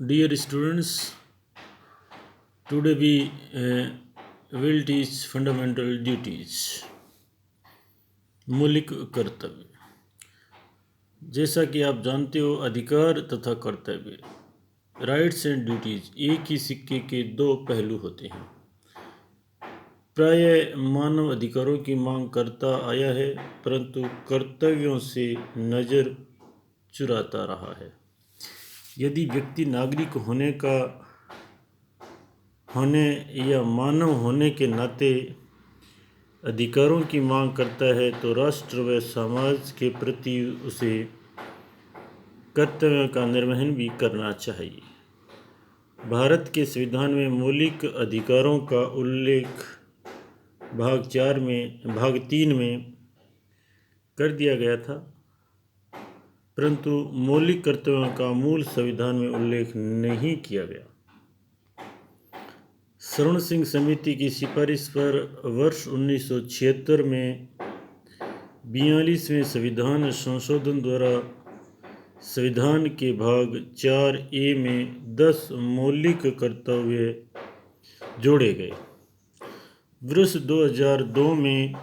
Dear students, today we will teach fundamental duties. मौलिक कर्तव्य। जैसा कि आप जानते हो, अधिकार तथा कर्तव्य, राइट्स एंड ड्यूटीज एक ही सिक्के के दो पहलू होते हैं। प्रायः मानव अधिकारों की मांग करता आया है, परंतु कर्तव्यों से नज़र चुराता रहा है। यदि व्यक्ति नागरिक होने या मानव होने के नाते अधिकारों की मांग करता है, तो राष्ट्र व समाज के प्रति उसे कर्तव्यों का निर्वहन भी करना चाहिए। भारत के संविधान में मौलिक अधिकारों का उल्लेख भाग 3 में कर दिया गया था, परंतु मौलिक कर्तव्यों का मूल संविधान में उल्लेख नहीं किया गया। शरण सिंह समिति की सिफारिश पर वर्ष 1976 में 42वें संविधान संशोधन द्वारा संविधान के भाग 4A में 10 मौलिक कर्तव्य जोड़े गए। वर्ष 2002 में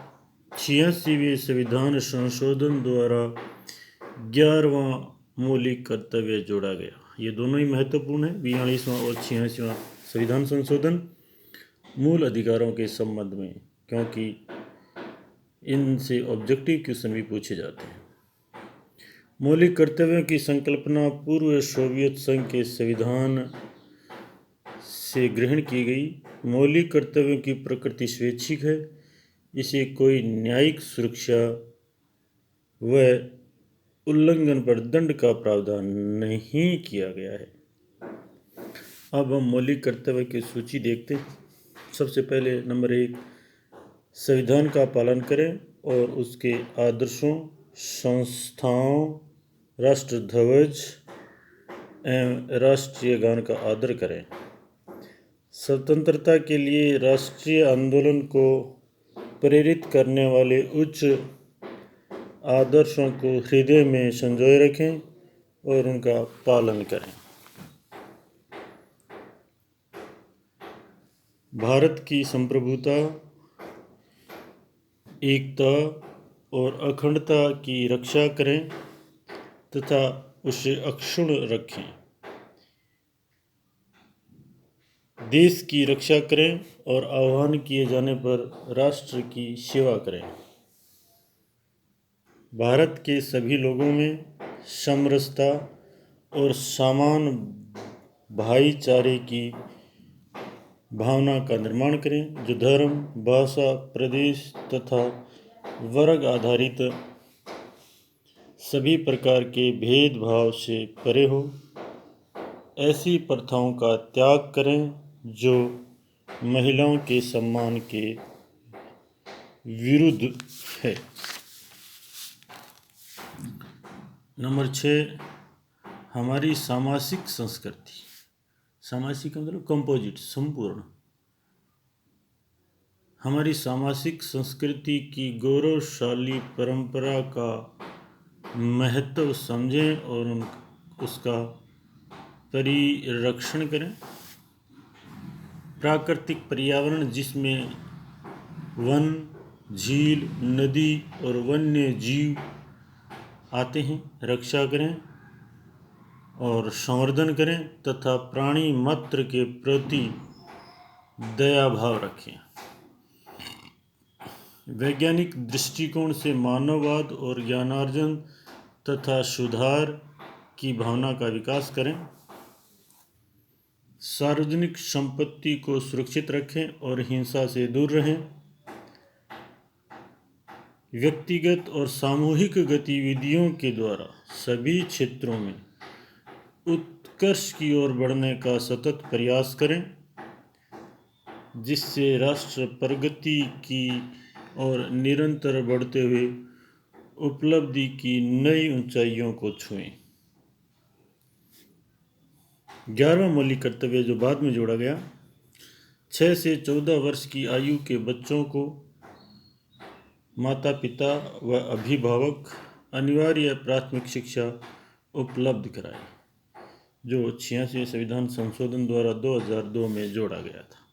86वें संविधान संशोधन द्वारा 11वां मौलिक कर्तव्य जोड़ा गया। ये दोनों ही महत्वपूर्ण है, 42वां और 86वां संविधान संशोधन मूल अधिकारों के संबंध में, क्योंकि इनसे ऑब्जेक्टिव क्वेश्चन भी पूछे जाते हैं। मौलिक कर्तव्यों की संकल्पना पूर्व सोवियत संघ के संविधान से ग्रहण की गई। मौलिक कर्तव्यों की प्रकृति स्वैच्छिक है, इसे कोई न्यायिक सुरक्षा व उल्लंघन पर दंड का प्रावधान नहीं किया गया है। अब हम मौलिक कर्तव्य की सूची देखते हैं। सबसे पहले नंबर 1, संविधान का पालन करें और उसके आदर्शों, संस्थाओं, राष्ट्र ध्वज एवं राष्ट्रीय गान का आदर करें। स्वतंत्रता के लिए राष्ट्रीय आंदोलन को प्रेरित करने वाले उच्च आदर्शों को हृदय में संजोए रखें और उनका पालन करें। भारत की संप्रभुता, एकता और अखंडता की रक्षा करें तथा उसे अक्षुण्ण रखें। देश की रक्षा करें और आह्वान किए जाने पर राष्ट्र की सेवा करें। भारत के सभी लोगों में समरसता और समान भाईचारे की भावना का निर्माण करें, जो धर्म, भाषा, प्रदेश तथा वर्ग आधारित सभी प्रकार के भेदभाव से परे हो। ऐसी प्रथाओं का त्याग करें जो महिलाओं के सम्मान के विरुद्ध है। नंबर 6, हमारी सामाजिक संस्कृति। सामाजिक मतलब कंपोजिट, संपूर्ण। हमारी सामाजिक संस्कृति की गौरवशाली परंपरा का महत्व समझें और उसका परिरक्षण करें। प्राकृतिक पर्यावरण, जिसमें वन, झील, नदी और वन्य जीव आते हैं, रक्षा करें और संवर्धन करें तथा प्राणी मात्र के प्रति दया भाव रखें। वैज्ञानिक दृष्टिकोण से मानववाद और ज्ञानार्जन तथा सुधार की भावना का विकास करें। सार्वजनिक संपत्ति को सुरक्षित रखें और हिंसा से दूर रहें। व्यक्तिगत और सामूहिक गतिविधियों के द्वारा सभी क्षेत्रों में उत्कर्ष की ओर बढ़ने का सतत प्रयास करें, जिससे राष्ट्र प्रगति की और निरंतर बढ़ते हुए उपलब्धि की नई ऊंचाइयों को छुएं। 11वां मौलिक कर्तव्य जो बाद में जोड़ा गया, 6 से 14 वर्ष की आयु के बच्चों को माता पिता व अभिभावक अनिवार्य प्राथमिक शिक्षा उपलब्ध कराएं। जो 86वें संविधान संशोधन द्वारा 2002 में जोड़ा गया था।